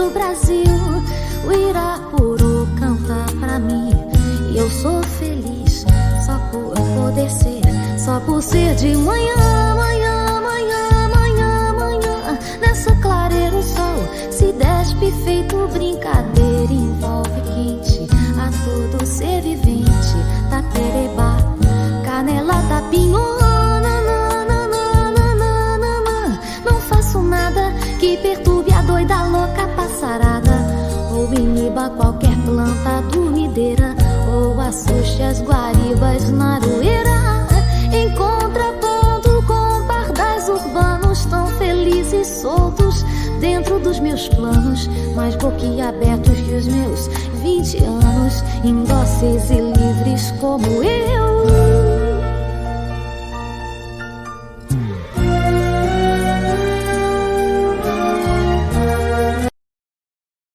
do Brasil. O Irapuru canta pra mim e eu sou feliz só por poder ser, só por ser de manhã, manhã, manhã, manhã, manhã. Nessa clareira o sol se despe feito brincadeira, envolve quente a todo ser vivente. Tatereba, canela, tapinhona, não faço nada que perturbe a doida louca passarada, ou iniba qualquer planta dormideira, ou assuste as guaribas na aroeira. Em contraponto com pardais urbanos tão felizes soltos dentro dos meus planos, mais boquiabertos que os meus 20 anos, indóceis e livres como eu.